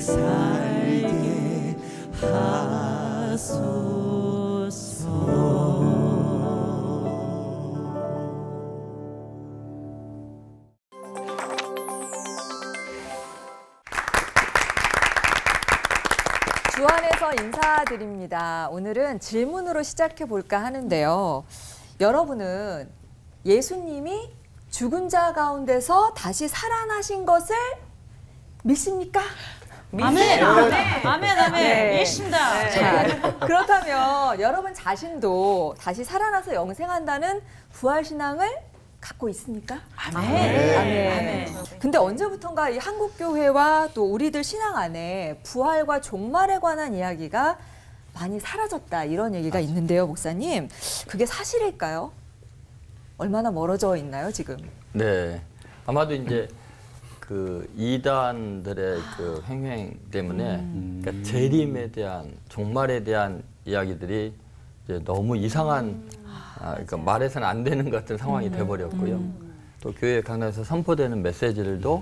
살게 하소서. 주안에서 인사드립니다. 오늘은 질문으로 시작해 볼까 하는데요. 여러분은 예수님이 죽은 자 가운데서 다시 살아나신 것을 믿습니까? 아멘, 아멘, 아멘, 아멘. 네. 믿습니다. 자, 그렇다면 여러분 자신도 다시 살아나서 영생한다는 부활신앙을 갖고 있습니까? 아멘. 아멘. 근데 언제부턴가 이 한국교회와 또 우리들 신앙 안에 부활과 종말에 관한 이야기가 많이 사라졌다 이런 얘기가 있는데요, 목사님. 그게 사실일까요? 얼마나 멀어져 있나요, 지금? 네, 아마도 이제 그 이단들의 그 횡행 때문에 그러니까 재림에 대한 종말에 대한 이야기들이 이제 너무 이상한 그러니까 말해서는 안 되는 것 같은 상황이 돼버렸고요. 또 교회 강단에서 선포되는 메시지들도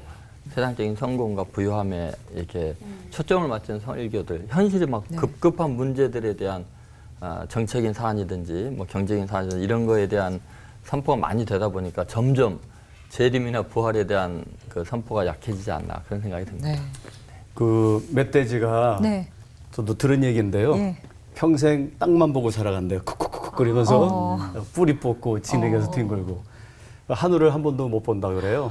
세상적인 성공과 부유함에 이렇게 초점을 맞춘 설교들, 현실의 막 급급한 문제들에 대한 정책인 사안이든지 뭐 경제적인 사안이든지 이런 거에 대한 선포가 많이 되다 보니까 점점 재림이나 부활에 대한 그 선포가 약해지지 않나 그런 생각이 듭니다. 네. 그 멧돼지가 네. 저도 들은 얘기인데요. 예. 평생 땅만 보고 살아간대요. 쿡쿡쿡거리면서 뿌리 뽑고 진흙에서 뒹굴고 하늘을 한 번도 못 본다 그래요.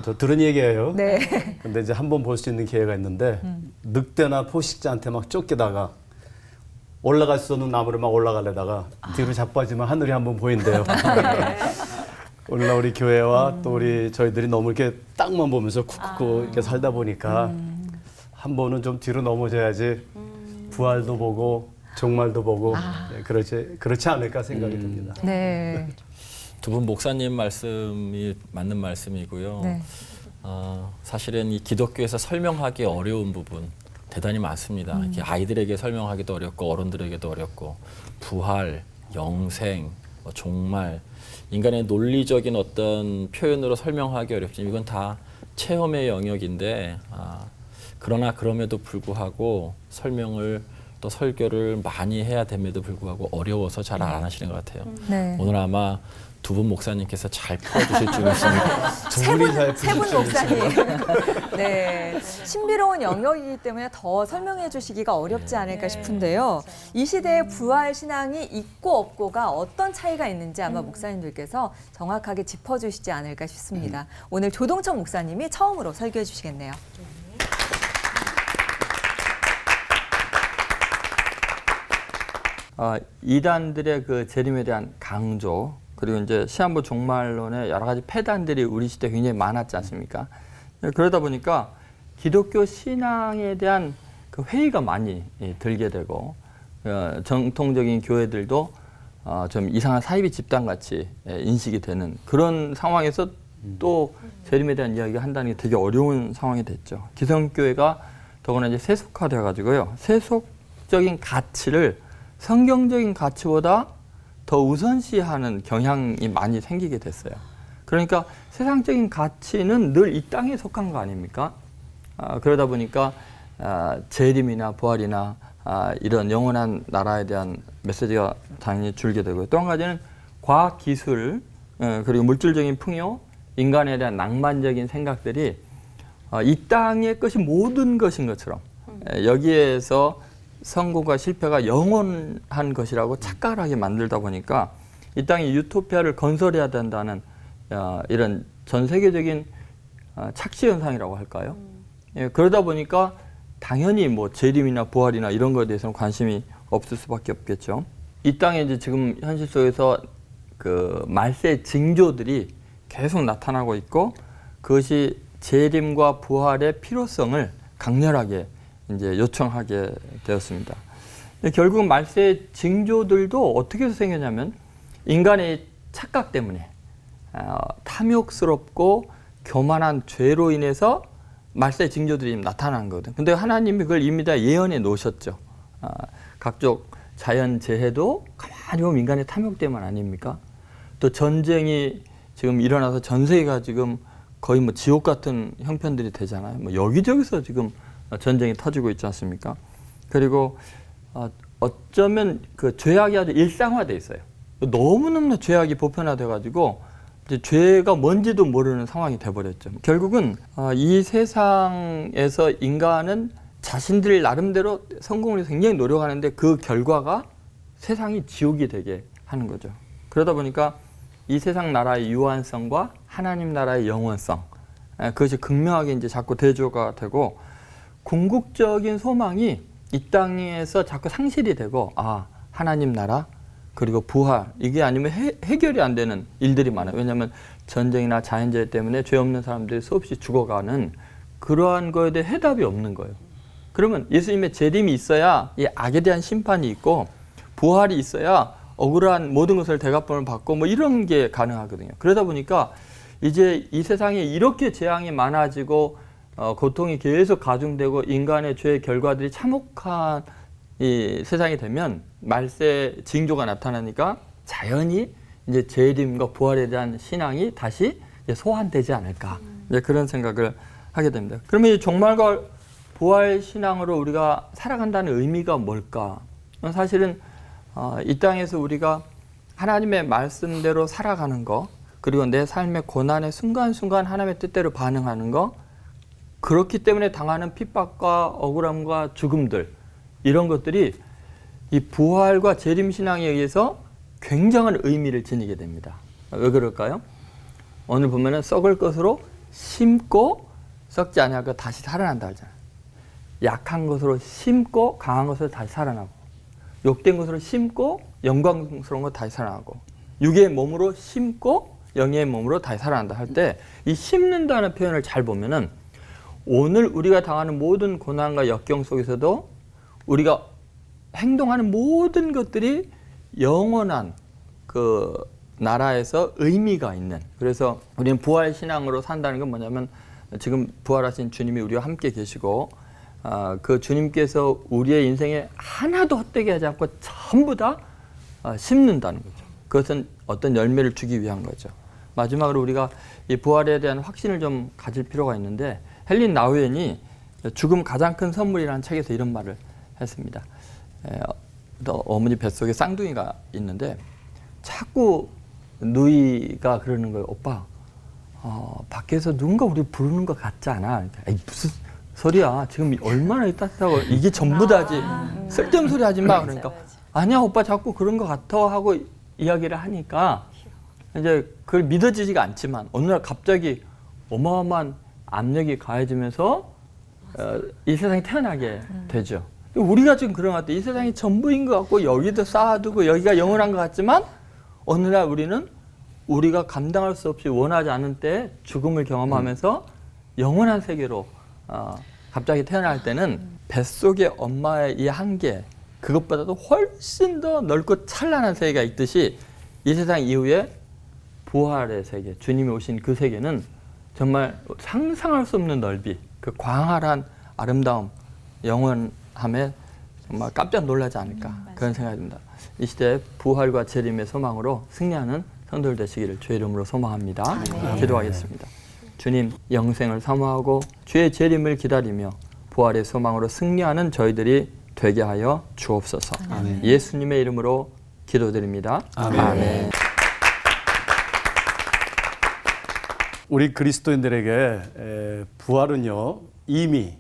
저 들은 얘기예요. 네. 근데 이제 한 번 볼 수 있는 기회가 있는데 늑대나 포식자한테 막 쫓기다가 올라갈 수 없는 나무를 막 올라가려다가 뒤로 자빠지면 하늘이 한 번 보인대요. 오늘날 우리 교회와 또 우리 저희들이 너무 이렇게 땅만 보면서 쿡쿡 이렇게 살다 보니까 한 번은 좀 뒤로 넘어져야지 부활도 보고 종말도 보고 네, 그렇지 않을까 생각이 듭니다. 네. 두 분 목사님 말씀이 맞는 말씀이고요. 네. 사실은 이 기독교에서 설명하기 어려운 부분 대단히 많습니다. 이렇게 아이들에게 설명하기도 어렵고 어른들에게도 어렵고 부활, 영생, 종말 인간의 논리적인 어떤 표현으로 설명하기 어렵지만 이건 다 체험의 영역인데 그러나 그럼에도 불구하고 설명을 또 설교를 많이 해야 됨에도 불구하고 어려워서 잘 안 하시는 것 같아요. 네. 오늘 아마 두 분 목사님께서 잘 풀어주실 줄 믿습니다. 세 분 목사님. 네. 신비로운 영역이기 때문에 더 설명해 주시기가 어렵지 않을까 싶은데요. 이 시대의 부활 신앙이 있고 없고가 어떤 차이가 있는지 아마 목사님들께서 정확하게 짚어주시지 않을까 싶습니다. 오늘 조동천 목사님이 처음으로 설교해 주시겠네요. 이단들의 그 재림에 대한 강조 그리고 이제 시한부 종말론의 여러 가지 폐단들이 우리 시대에 굉장히 많았지 않습니까? 그러다 보니까 기독교 신앙에 대한 그 회의가 많이 들게 되고 정통적인 교회들도 좀 이상한 사이비 집단같이 인식이 되는 그런 상황에서 또 재림에 대한 이야기를 한다는 게 되게 어려운 상황이 됐죠. 기성교회가 더구나 이제 세속화되어 가지고요. 세속적인 가치를 성경적인 가치보다 더 우선시하는 경향이 많이 생기게 됐어요. 그러니까 세상적인 가치는 늘 이 땅에 속한 거 아닙니까? 그러다 보니까 재림이나 부활이나 이런 영원한 나라에 대한 메시지가 당연히 줄게 되고요. 또 한 가지는 과학 기술 그리고 물질적인 풍요, 인간에 대한 낭만적인 생각들이 이 땅의 것이 모든 것인 것처럼 여기에서 성공과 실패가 영원한 것이라고 착각하게 만들다 보니까 이 땅에 유토피아를 건설해야 된다는 이런 전 세계적인 착시 현상이라고 할까요? 예, 그러다 보니까 당연히 뭐 재림이나 부활이나 이런 거에 대해서는 관심이 없을 수밖에 없겠죠. 이 땅에 이제 지금 현실 속에서 그 말세의 징조들이 계속 나타나고 있고 그것이 재림과 부활의 필요성을 강렬하게 이제 요청하게 되었습니다. 결국 말세의 징조들도 어떻게 해서 생겼냐면 인간의 착각 때문에 탐욕스럽고 교만한 죄로 인해서 말세의 징조들이 나타나는 거거든요. 근데 하나님이 그걸 이미 다 예언해 놓으셨죠. 각종 자연 재해도 가만히 보면 인간의 탐욕 때문 아닙니까? 또 전쟁이 지금 일어나서 전 세계가 지금 거의 뭐 지옥 같은 형편들이 되잖아요. 뭐 여기저기서 지금 전쟁이 터지고 있지 않습니까? 그리고 어쩌면 그 죄악이 아주 일상화돼 있어요. 너무너무 죄악이 보편화돼 가지고 이제 죄가 뭔지도 모르는 상황이 돼버렸죠. 결국은 이 세상에서 인간은 자신들 나름대로 성공을 위해서 굉장히 노력하는데 그 결과가 세상이 지옥이 되게 하는 거죠. 그러다 보니까 이 세상 나라의 유한성과 하나님 나라의 영원성, 그것이 극명하게 이제 자꾸 대조가 되고 궁극적인 소망이 이 땅에서 자꾸 상실이 되고 하나님 나라 그리고 부활 이게 아니면 해결이 안 되는 일들이 많아요. 왜냐하면 전쟁이나 자연재해 때문에 죄 없는 사람들이 수없이 죽어가는 그러한 거에 대해 해답이 없는 거예요. 그러면 예수님의 재림이 있어야 이 악에 대한 심판이 있고 부활이 있어야 억울한 모든 것을 대갚음을 받고 뭐 이런 게 가능하거든요. 그러다 보니까 이제 이 세상에 이렇게 재앙이 많아지고 고통이 계속 가중되고 인간의 죄의 결과들이 참혹한 이 세상이 되면 말세 징조가 나타나니까 자연히 이제 재림과 부활에 대한 신앙이 다시 이제 소환되지 않을까 이제 그런 생각을 하게 됩니다. 그러면 이 종말과 부활 신앙으로 우리가 살아간다는 의미가 뭘까? 사실은 이 땅에서 우리가 하나님의 말씀대로 살아가는 거 그리고 내 삶의 고난의 순간순간 하나님의 뜻대로 반응하는 거 그렇기 때문에 당하는 핍박과 억울함과 죽음들 이런 것들이 이 부활과 재림신앙에 의해서 굉장한 의미를 지니게 됩니다. 왜 그럴까요? 오늘 보면은 썩을 것으로 심고 썩지 아니하고 다시 살아난다 하잖아요. 약한 것으로 심고 강한 것으로 다시 살아나고 욕된 것으로 심고 영광스러운 것 다시 살아나고 육의 몸으로 심고 영의 몸으로 다시 살아난다 할 때 이 심는다는 표현을 잘 보면은 오늘 우리가 당하는 모든 고난과 역경 속에서도 우리가 행동하는 모든 것들이 영원한 그 나라에서 의미가 있는 그래서 우리는 부활 신앙으로 산다는 건 뭐냐면 지금 부활하신 주님이 우리와 함께 계시고 그 주님께서 우리의 인생에 하나도 헛되게 하지 않고 전부 다 심는다는 거죠. 그것은 어떤 열매를 주기 위한 거죠. 마지막으로 우리가 이 부활에 대한 확신을 좀 가질 필요가 있는데 헬린 나우엔이 죽음 가장 큰 선물이라는 책에서 이런 말을 했습니다. 어머니 뱃속에 쌍둥이가 있는데 자꾸 누이가 그러는 거예요. 오빠 밖에서 누군가 우리 부르는 것 같지 않아? 에이, 무슨 소리야. 지금 얼마나 따뜻하고 이게 전부 다지. 쓸데없는 소리 하지 마. 그러니까 아니야 오빠 자꾸 그런 것 같아 하고 이야기를 하니까 이제 그걸 믿어지지가 않지만 어느 날 갑자기 어마어마한 압력이 가해지면서 이 세상에 태어나게 되죠. 우리가 지금 그런 것 같아요. 이 세상이 전부인 것 같고 여기도 쌓아두고 여기가 영원한 것 같지만 어느 날 우리는 우리가 감당할 수 없이 원하지 않은 때에 죽음을 경험하면서 영원한 세계로 갑자기 태어날 때는 뱃속의 엄마의 이 한계 그것보다도 훨씬 더 넓고 찬란한 세계가 있듯이 이 세상 이후에 부활의 세계 주님이 오신 그 세계는 정말 상상할 수 없는 넓이 그 광활한 아름다움 영원함에 정말 깜짝 놀라지 않을까 그런 생각이 듭니다. 이 시대에 부활과 재림의 소망으로 승리하는 성도들 되시기를 주의 이름으로 소망합니다. 기도하겠습니다. 주님 영생을 사모하고 주의 재림을 기다리며 부활의 소망으로 승리하는 저희들이 되게 하여 주옵소서. 아멘. 예수님의 이름으로 기도드립니다. 아멘. 아멘. 우리 그리스도인들에게 부활은요 이미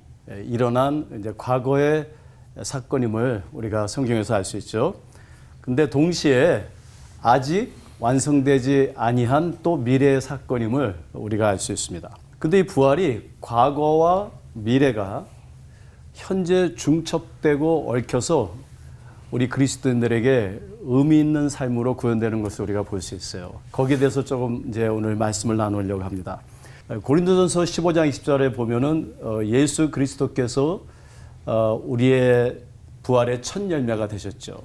일어난 이제 과거의 사건임을 우리가 성경에서 알 수 있죠. 근데 동시에 아직 완성되지 아니한 또 미래의 사건임을 우리가 알 수 있습니다. 근데 이 부활이 과거와 미래가 현재 중첩되고 얽혀서 우리 그리스도인들에게 의미 있는 삶으로 구현되는 것을 우리가 볼 수 있어요. 거기에 대해서 조금 이제 오늘 말씀을 나누려고 합니다. 고린도전서 15장 20절에 보면은 예수 그리스도께서 우리의 부활의 첫 열매가 되셨죠.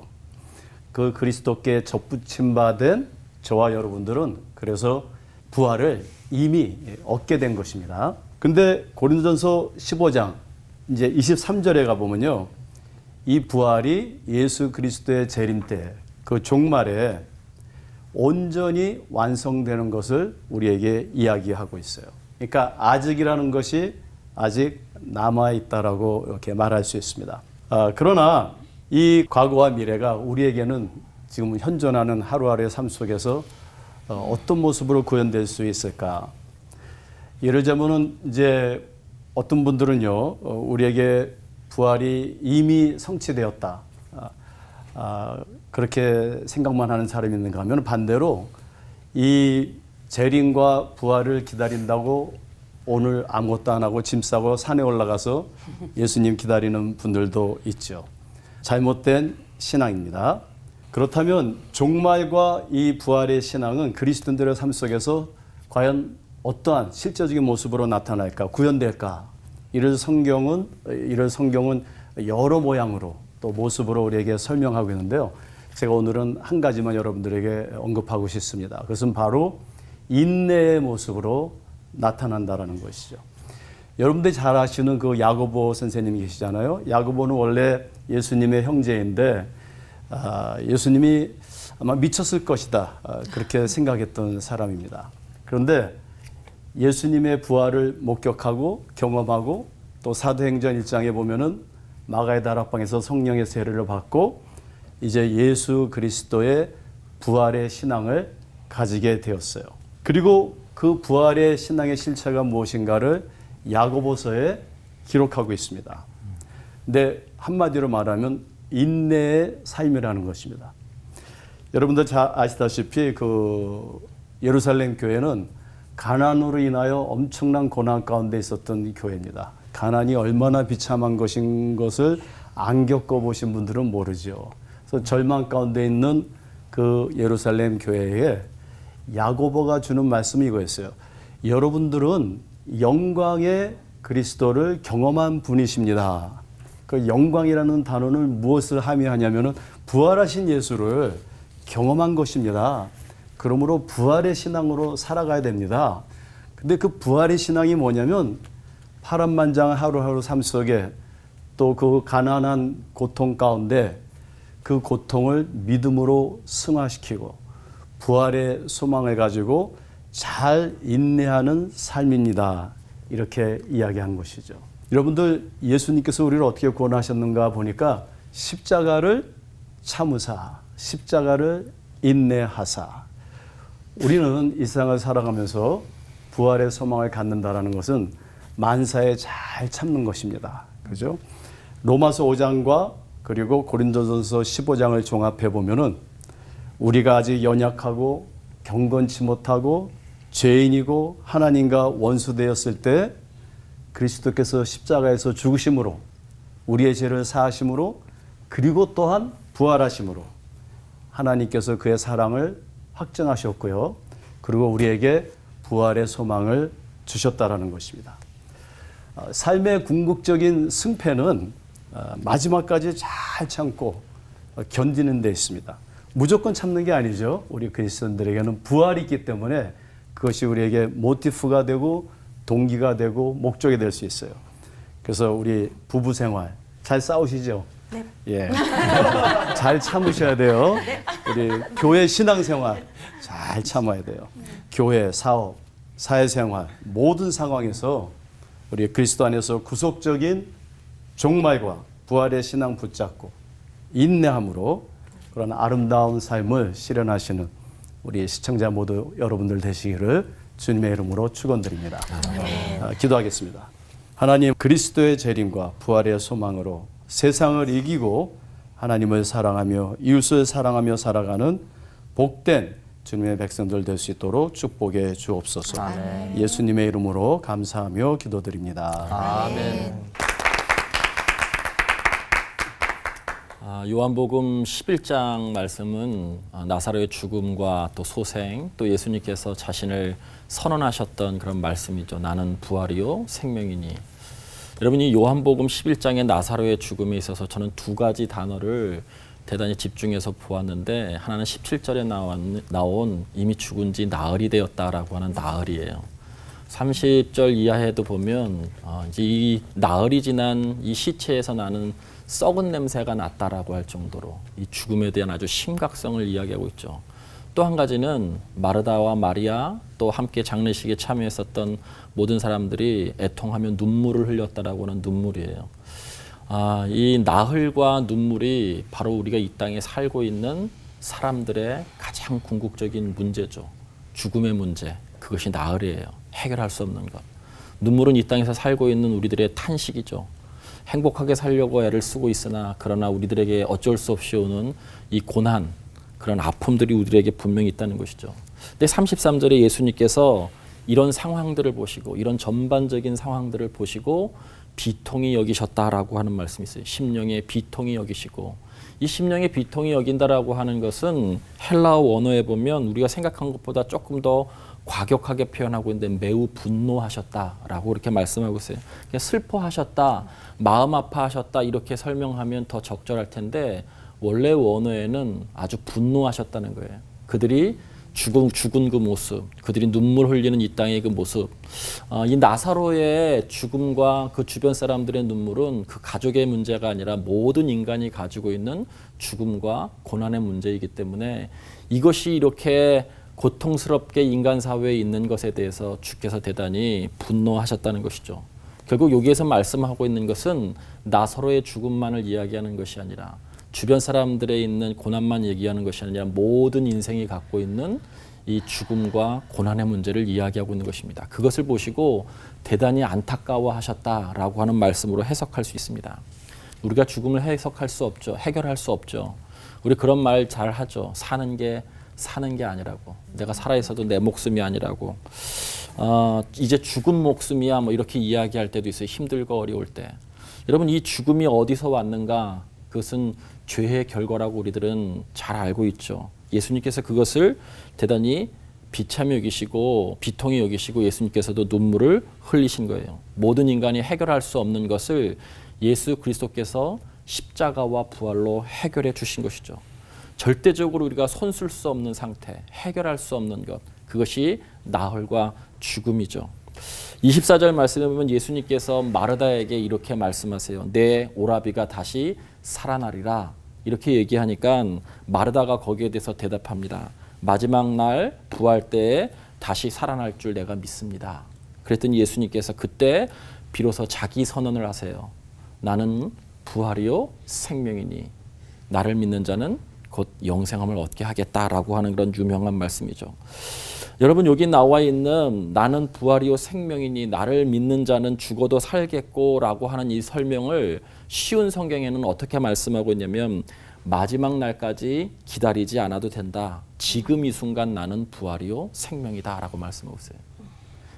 그 그리스도께 접붙임 받은 저와 여러분들은 그래서 부활을 이미 얻게 된 것입니다. 근데 고린도전서 15장 이제 23절에 가 보면요. 이 부활이 예수 그리스도의 재림 때 그 종말에 온전히 완성되는 것을 우리에게 이야기하고 있어요. 그러니까 아직이라는 것이 아직 남아 있다라고 이렇게 말할 수 있습니다. 그러나 이 과거와 미래가 우리에게는 지금 현존하는 하루하루의 삶 속에서 어떤 모습으로 구현될 수 있을까? 예를 들자면은 이제 어떤 분들은요, 우리에게 부활이 이미 성취되었다. 그렇게 생각만 하는 사람이 있는가 하면 반대로 이 재림과 부활을 기다린다고 오늘 아무것도 안 하고 짐 싸고 산에 올라가서 예수님 기다리는 분들도 있죠. 잘못된 신앙입니다. 그렇다면 종말과 이 부활의 신앙은 그리스도인들의 삶 속에서 과연 어떠한 실제적인 모습으로 나타날까, 구현될까? 이를 성경은 여러 모양으로 또 모습으로 우리에게 설명하고 있는데요. 제가 오늘은 한 가지만 여러분들에게 언급하고 싶습니다. 그것은 바로 인내의 모습으로 나타난다라는 것이죠. 여러분들이 잘 아시는 그 야고보 선생님이 계시잖아요. 야고보는 원래 예수님의 형제인데 예수님이 아마 미쳤을 것이다 그렇게 생각했던 사람입니다. 그런데 예수님의 부활을 목격하고 경험하고 또 사도행전 1장에 보면은 마가의 다락방에서 성령의 세례를 받고 이제 예수 그리스도의 부활의 신앙을 가지게 되었어요. 그리고 그 부활의 신앙의 실체가 무엇인가를 야고보서에 기록하고 있습니다. 근데 한마디로 말하면 인내의 삶이라는 것입니다. 여러분들 잘 아시다시피 그 예루살렘 교회는 가난으로 인하여 엄청난 고난 가운데 있었던 교회입니다. 가난이 얼마나 비참한 것인 것을 안 겪어보신 분들은 모르죠. 그래서 절망 가운데 있는 그 예루살렘 교회에 야고보가 주는 말씀이 이거였어요. 여러분들은 영광의 그리스도를 경험한 분이십니다. 그 영광이라는 단어는 무엇을 함의하냐면은 부활하신 예수를 경험한 것입니다. 그러므로 부활의 신앙으로 살아가야 됩니다. 근데 그 부활의 신앙이 뭐냐면 파란만장한 하루하루 삶 속에 또 그 가난한 고통 가운데 그 고통을 믿음으로 승화시키고 부활의 소망을 가지고 잘 인내하는 삶입니다. 이렇게 이야기한 것이죠. 여러분들 예수님께서 우리를 어떻게 구원하셨는가 보니까 십자가를 참으사, 십자가를 인내하사. 우리는 이 세상을 살아가면서 부활의 소망을 갖는다라는 것은 만사에 잘 참는 것입니다. 그죠? 로마서 5장과 그리고 고린도전서 15장을 종합해 보면은 우리가 아직 연약하고 경건치 못하고 죄인이고 하나님과 원수되었을 때 그리스도께서 십자가에서 죽으심으로 우리의 죄를 사하심으로 그리고 또한 부활하심으로 하나님께서 그의 사랑을 확증하셨고요. 그리고 우리에게 부활의 소망을 주셨다라는 것입니다. 삶의 궁극적인 승패는 마지막까지 잘 참고 견디는 데 있습니다. 무조건 참는 게 아니죠. 우리 그리스도인들에게는 부활이 있기 때문에 그것이 우리에게 모티프가 되고 동기가 되고 목적이 될 수 있어요. 그래서 우리 부부 생활 잘 싸우시죠? 네. 예. 잘 참으셔야 돼요. 우리 교회 신앙 생활 잘 참아야 돼요. 교회, 사업, 사회생활 모든 상황에서 우리 그리스도 안에서 구속적인 종말과 부활의 신앙 붙잡고 인내함으로 그런 아름다운 삶을 실현하시는 우리 시청자 모두 여러분들 되시기를 주님의 이름으로 축원드립니다. 기도하겠습니다. 하나님, 그리스도의 재림과 부활의 소망으로 세상을 이기고 하나님을 사랑하며 이웃을 사랑하며 살아가는 복된 주님의 백성들 될 수 있도록 축복해 주옵소서. 아멘. 예수님의 이름으로 감사하며 기도드립니다. 아멘. 요한복음 11장 말씀은 나사로의 죽음과 또 소생, 또 예수님께서 자신을 선언하셨던 그런 말씀이죠. 나는 부활이요 생명이니. 여러분이 요한복음 11장의 나사로의 죽음에 있어서 저는 두 가지 단어를 대단히 집중해서 보았는데, 하나는 17절에 나온 이미 죽은 지 나흘이 되었다라고 하는 나흘이에요. 30절 이하에도 보면 이제 이 나흘이 지난 이 시체에서 나는 썩은 냄새가 났다라고 할 정도로 이 죽음에 대한 아주 심각성을 이야기하고 있죠. 또 한 가지는 마르다와 마리아 또 함께 장례식에 참여했었던 모든 사람들이 애통하며 눈물을 흘렸다라고 하는 눈물이에요. 이 나흘과 눈물이 바로 우리가 이 땅에 살고 있는 사람들의 가장 궁극적인 문제죠. 죽음의 문제, 그것이 나흘이에요. 해결할 수 없는 것. 눈물은 이 땅에서 살고 있는 우리들의 탄식이죠. 행복하게 살려고 애를 쓰고 있으나 그러나 우리들에게 어쩔 수 없이 오는 이 고난, 그런 아픔들이 우리에게 분명히 있다는 것이죠. 근데 33절에 예수님께서 이런 상황들을 보시고 이런 전반적인 상황들을 보시고 비통히 여기셨다라고 하는 말씀이 있어요. 심령의 비통히 여기시고, 이 심령의 비통히 여긴다라고 하는 것은 헬라어 원어에 보면 우리가 생각한 것보다 조금 더 과격하게 표현하고 있는데 매우 분노하셨다라고 이렇게 말씀하고 있어요. 그냥 슬퍼하셨다, 마음 아파하셨다 이렇게 설명하면 더 적절할 텐데 원래 원어에는 아주 분노하셨다는 거예요. 그들이 죽은 그 모습, 그들이 눈물 흘리는 이 땅의 그 모습, 이 나사로의 죽음과 그 주변 사람들의 눈물은 그 가족의 문제가 아니라 모든 인간이 가지고 있는 죽음과 고난의 문제이기 때문에 이것이 이렇게 고통스럽게 인간 사회에 있는 것에 대해서 주께서 대단히 분노하셨다는 것이죠. 결국 여기에서 말씀하고 있는 것은 나사로의 죽음만을 이야기하는 것이 아니라 주변 사람들에 있는 고난만 얘기하는 것이 아니라 모든 인생이 갖고 있는 이 죽음과 고난의 문제를 이야기하고 있는 것입니다. 그것을 보시고 대단히 안타까워하셨다라고 하는 말씀으로 해석할 수 있습니다. 우리가 죽음을 해석할 수 없죠. 해결할 수 없죠. 우리 그런 말 잘 하죠. 사는 게 아니라고. 내가 살아있어도 내 목숨이 아니라고. 이제 죽은 목숨이야 뭐 이렇게 이야기할 때도 있어요. 힘들고 어려울 때. 여러분, 이 죽음이 어디서 왔는가? 그것은 죄의 결과라고 우리들은 잘 알고 있죠. 예수님께서 그것을 대단히 비참히 여기시고 비통히 여기시고 예수님께서도 눈물을 흘리신 거예요. 모든 인간이 해결할 수 없는 것을 예수 그리스도께서 십자가와 부활로 해결해 주신 것이죠. 절대적으로 우리가 손쓸 수 없는 상태, 해결할 수 없는 것, 그것이 나흘과 죽음이죠. 24절 말씀에 보면 예수님께서 마르다에게 이렇게 말씀하세요. 내 오라비가 다시 살아나리라. 이렇게 얘기하니까 마르다가 거기에 대해서 대답합니다. 마지막 날 부활 때에 다시 살아날 줄 내가 믿습니다. 그랬더니 예수님께서 그때 비로소 자기 선언을 하세요. 나는 부활이요 생명이니 나를 믿는 자는 곧 영생함을 얻게 하겠다라고 하는 그런 유명한 말씀이죠. 여러분, 여기 나와 있는 나는 부활이요 생명이니 나를 믿는 자는 죽어도 살겠고 라고 하는 이 설명을 쉬운 성경에는 어떻게 말씀하고 있냐면 마지막 날까지 기다리지 않아도 된다. 지금 이 순간 나는 부활이요 생명이다 라고 말씀하고 있어요.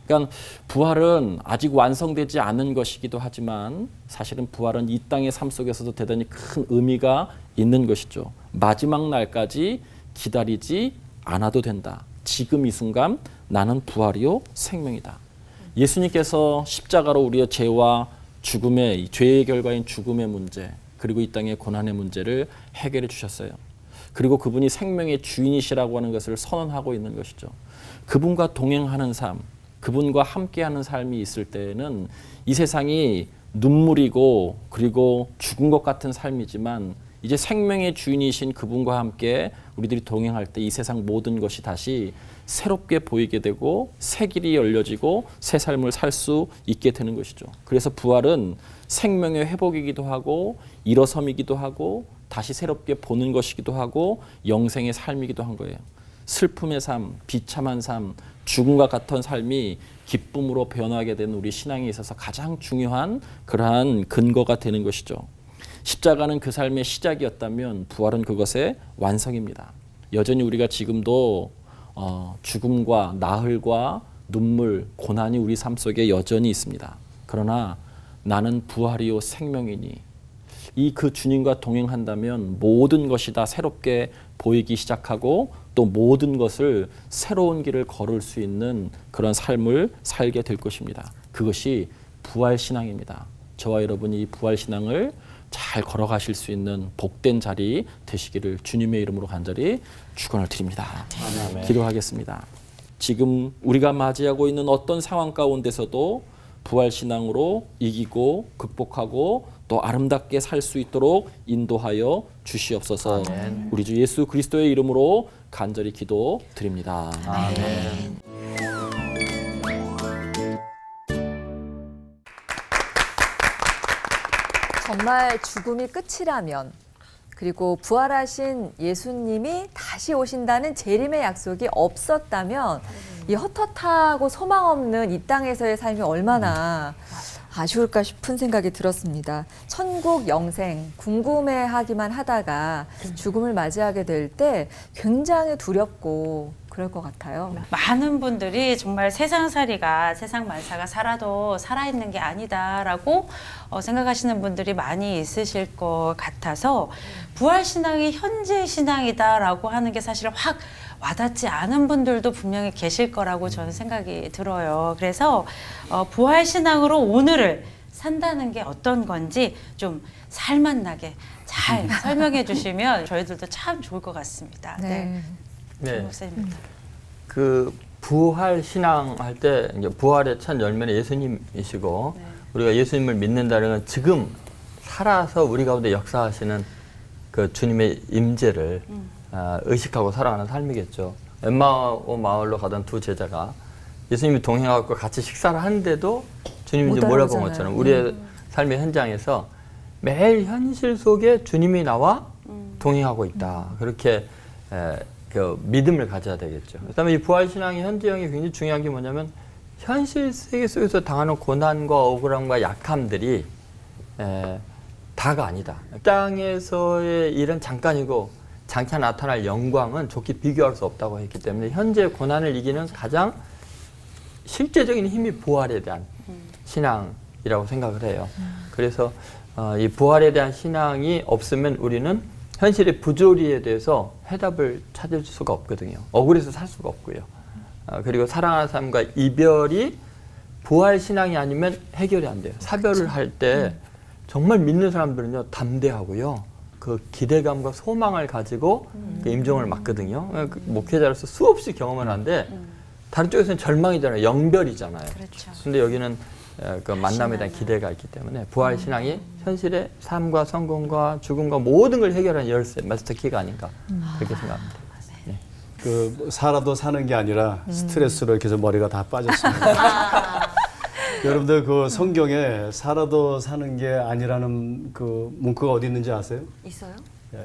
그러니까 부활은 아직 완성되지 않은 것이기도 하지만 사실은 부활은 이 땅의 삶 속에서도 대단히 큰 의미가 있는 것이죠. 마지막 날까지 기다리지 않아도 된다. 지금 이 순간 나는 부활이요 생명이다. 예수님께서 십자가로 우리의 죄와 죽음의 죄의 결과인 죽음의 문제 그리고 이 땅의 고난의 문제를 해결해 주셨어요. 그리고 그분이 생명의 주인이시라고 하는 것을 선언하고 있는 것이죠. 그분과 동행하는 삶, 그분과 함께하는 삶이 있을 때에는 이 세상이 눈물이고 그리고 죽은 것 같은 삶이지만 이제 생명의 주인이신 그분과 함께 우리들이 동행할 때 이 세상 모든 것이 다시 새롭게 보이게 되고 새 길이 열려지고 새 삶을 살 수 있게 되는 것이죠. 그래서 부활은 생명의 회복이기도 하고 일어섬이기도 하고 다시 새롭게 보는 것이기도 하고 영생의 삶이기도 한 거예요. 슬픔의 삶, 비참한 삶, 죽음과 같은 삶이 기쁨으로 변화하게 되는 우리 신앙에 있어서 가장 중요한 그러한 근거가 되는 것이죠. 십자가는 그 삶의 시작이었다면 부활은 그것의 완성입니다. 여전히 우리가 지금도 죽음과 나흘과 눈물, 고난이 우리 삶 속에 여전히 있습니다. 그러나 나는 부활이요 생명이니 이 그 주님과 동행한다면 모든 것이 다 새롭게 보이기 시작하고 또 모든 것을 새로운 길을 걸을 수 있는 그런 삶을 살게 될 것입니다. 그것이 부활신앙입니다. 저와 여러분이 이 부활신앙을 잘 걸어가실 수 있는 복된 자리 되시기를 주님의 이름으로 간절히 축원을 드립니다. 아멘. 기도하겠습니다. 지금 우리가 맞이하고 있는 어떤 상황 가운데서도 부활 신앙으로 이기고 극복하고 또 아름답게 살 수 있도록 인도하여 주시옵소서. 우리 주 예수 그리스도의 이름으로 간절히 기도드립니다. 아멘. 정말 죽음이 끝이라면, 그리고 부활하신 예수님이 다시 오신다는 재림의 약속이 없었다면 이 헛헛하고 소망 없는 이 땅에서의 삶이 얼마나 아쉬울까 싶은 생각이 들었습니다. 천국 영생 궁금해하기만 하다가 죽음을 맞이하게 될 때 굉장히 두렵고 그럴 것 같아요. 많은 분들이 정말 세상살이가 세상 만사가 살아도 살아있는 게 아니다라고 생각하시는 분들이 많이 있으실 것 같아서 부활신앙이 현재 신앙이다라고 하는 게 사실 확 와닿지 않은 분들도 분명히 계실 거라고 저는 생각이 들어요. 그래서 부활신앙으로 오늘을 산다는 게 어떤 건지 좀 살맛나게 잘 설명해 주시면 저희들도 참 좋을 것 같습니다. 네. 네. 목사님입니다. 그 부활 신앙 할 때 이제 부활의 첫 열매는 예수님이시고 우리가 예수님을 믿는다는 건 지금 살아서 우리 가운데 역사하시는 그 주님의 임재를 의식하고 살아가는 삶이겠죠. 엠마오 마을로 가던 두 제자가 예수님이 동행하고 같이 식사를 하는데도 주님이 이제 몰아본 알아보잖아요. 것처럼 우리의 삶의 현장에서 매일 현실 속에 주님이 나와 동행하고 있다. 그렇게 그 믿음을 가져야 되겠죠. 그다음에 이 부활 신앙의 현재형이 굉장히 중요한 게 뭐냐면 현실 세계 속에서 당하는 고난과 억울함과 약함들이 다가 아니다. 땅에서의 일은 잠깐이고 장차 나타날 영광은 좋게 비교할 수 없다고 했기 때문에 현재 고난을 이기는 가장 실제적인 힘이 부활에 대한 신앙이라고 생각을 해요. 그래서 이 부활에 대한 신앙이 없으면 우리는 현실의 부조리에 대해서 해답을 찾을 수가 없거든요. 억울해서 살 수가 없고요. 그리고 사랑하는 사람과 이별이 부활 신앙이 아니면 해결이 안 돼요. 사별을 할 때 정말 믿는 사람들은요 담대하고요. 그 기대감과 소망을 가지고 그 임종을 맞거든요. 그 목회자로서 수없이 경험을 하는데 다른 쪽에서는 절망이잖아요. 영별이잖아요. 그렇죠. 근데 여기는 그 만남에 대한 기대가 있기 때문에 부활 신앙이 현실의 삶과 성공과 죽음과 모든 걸 해결하는 열쇠, 마스터 키가 아닌가 그렇게 생각합니다. 그 살아도 사는 게 아니라 스트레스로 이렇게 해서 머리가 다 빠졌습니다. 여러분들 그 성경에 살아도 사는 게 아니라는 그 문구가 어디 있는지 아세요? 있어요?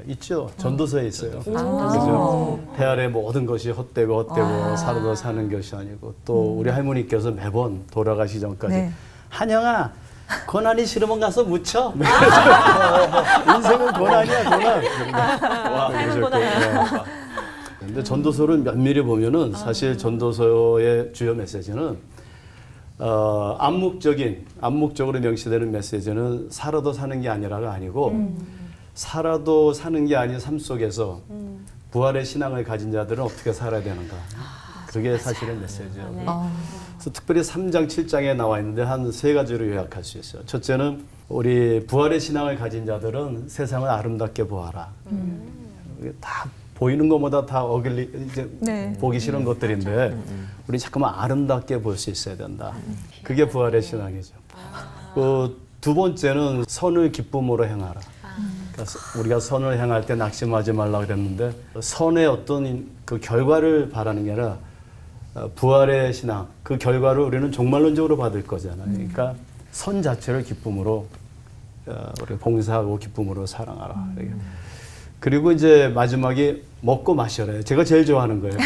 있죠. 전도서에 있어요. 그죠? 배 아래 모든 것이 헛되고 살아도 사는 것이 아니고 또 우리 할머니께서 매번 돌아가시 전까지 네. 한영아 고난이 싫으면 가서 묻혀. 인생은 고난이야 고난. 삶은 고난이야. 근데 전도서를 면밀히 보면은 사실 전도서의 주요 메시지는 암묵적으로 명시되는 메시지는 살아도 사는 게 아니라가 아니고 살아도 사는 게 아닌 삶 속에서 부활의 신앙을 가진 자들은 어떻게 살아야 되는가. 그게 사실은 메시지예요. 그래서 특별히 3장, 7장에 나와 있는데 한 세 가지로 요약할 수 있어요. 첫째는 우리 부활의 신앙을 가진 자들은 세상을 아름답게 보아라. 다 보이는 것보다 다 이제 보기 싫은 것들인데 우리 잠깐만 아름답게 볼 수 있어야 된다. 그게 부활의 신앙이죠. 그 두 번째는 선을 기쁨으로 행하라. 그러니까 우리가 선을 행할 때 낙심하지 말라 그랬는데 선의 어떤 그 결과를 바라는 게 아니라 부활의 신앙 그 결과를 우리는 종말론적으로 받을 거잖아요. 그러니까 선 자체를 기쁨으로 우리가 봉사하고 기쁨으로 사랑하라. 그리고 이제 마지막에 먹고 마셔라. 제가 제일 좋아하는 거예요.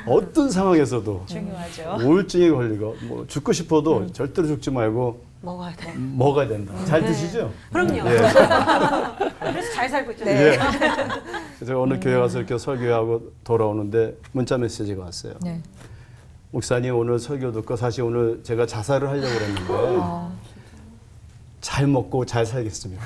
어떤 상황에서도 중요하죠. 우울증에 걸리고 뭐 죽고 싶어도 절대로 죽지 말고 먹어야 돼. 먹어야 된다. 잘 드시죠? 그럼요. 예. 그래서 잘 살고 있죠. 네. 그래서 어느 교회 가서 이렇게 설교하고 돌아오는데 문자 메시지가 왔어요. 네. 목사님 오늘 설교 듣고 사실 오늘 제가 자살을 하려고 그랬는데 잘 먹고 잘 살겠습니다.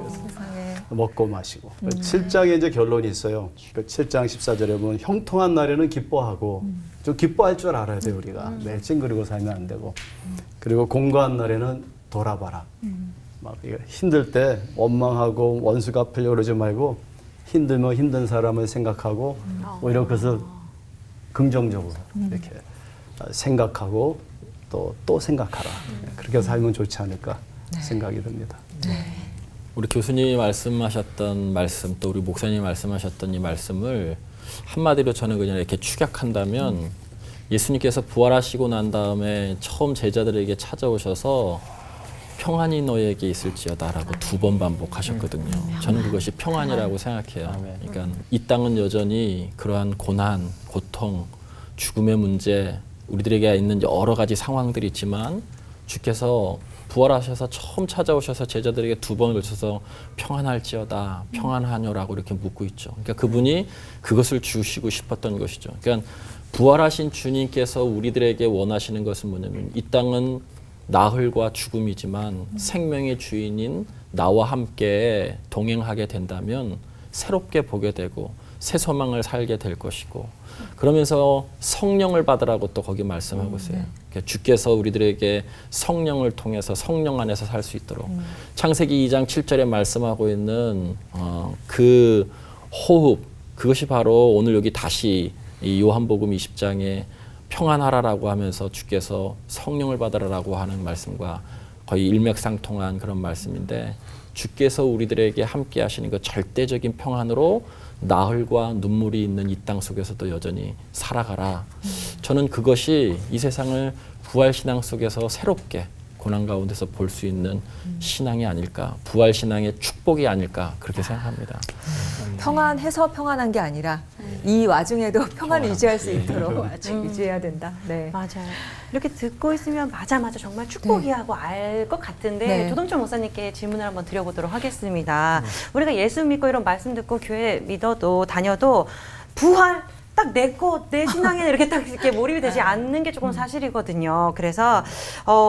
세상에. 먹고 마시고. 7장에 이제 결론이 있어요. 7장 14절에 보면 형통한 날에는 기뻐하고 좀 기뻐할 줄 알아야 돼요 우리가. 매일 찡그리고 살면 안 되고. 그리고 공고한 날에는 돌아봐라. 막 힘들 때 원망하고 원수 갚으려고 그러지 말고 힘들면 힘든 사람을 생각하고 오히려 그것을 긍정적으로 이렇게 생각하고 또 생각하라. 그렇게 살면 좋지 않을까 생각이 듭니다. 우리 교수님이 말씀하셨던 말씀 또 우리 목사님이 말씀하셨던 이 말씀을 한마디로 저는 그냥 이렇게 축약한다면 예수님께서 부활하시고 난 다음에 처음 제자들에게 찾아오셔서 평안이 너에게 있을지어다라고 2번 반복하셨거든요. 저는 그것이 평안이라고 생각해요. 그러니까 이 땅은 여전히 그러한 고난, 고통, 죽음의 문제, 우리들에게 있는 여러 가지 상황들이 있지만 주께서 부활하셔서 처음 찾아오셔서 제자들에게 2번을 걸쳐서 평안할지어다, 평안하뇨라고 이렇게 묻고 있죠. 그러니까 그분이 그것을 주시고 싶었던 것이죠. 그러니까 부활하신 주님께서 우리들에게 원하시는 것은 뭐냐면 이 땅은 나흘과 죽음이지만 생명의 주인인 나와 함께 동행하게 된다면 새롭게 보게 되고 새 소망을 살게 될 것이고 그러면서 성령을 받으라고 또 거기 말씀하고 있어요. 그러니까 주께서 우리들에게 성령을 통해서 성령 안에서 살 수 있도록 창세기 2장 7절에 말씀하고 있는 그 호흡 그것이 바로 오늘 여기 다시 이 요한복음 20장에 평안하라라고 하면서 주께서 성령을 받으라라고 하는 말씀과 거의 일맥상통한 그런 말씀인데 주께서 우리들에게 함께 하시는 그 절대적인 평안으로 나흘과 눈물이 있는 이 땅 속에서도 여전히 살아가라. 저는 그것이 이 세상을 부활신앙 속에서 새롭게 고난 가운데서 볼 수 있는 신앙이 아닐까, 부활신앙의 축복이 아닐까 그렇게 생각합니다. 평안해서 평안한 게 아니라 이 와중에도 평안을 유지할 수 있도록 유지해야 된다. 네. 맞아요. 이렇게 듣고 있으면 맞아 정말 축복이라고 알 것 같은데 네. 조동철 목사님께 질문을 한번 드려보도록 하겠습니다. 우리가 예수 믿고 이런 말씀 듣고 교회 믿어도 다녀도 부활 딱 내 신앙에 이렇게 딱 이렇게 몰입이 되지 않는 게 조금 사실이거든요. 그래서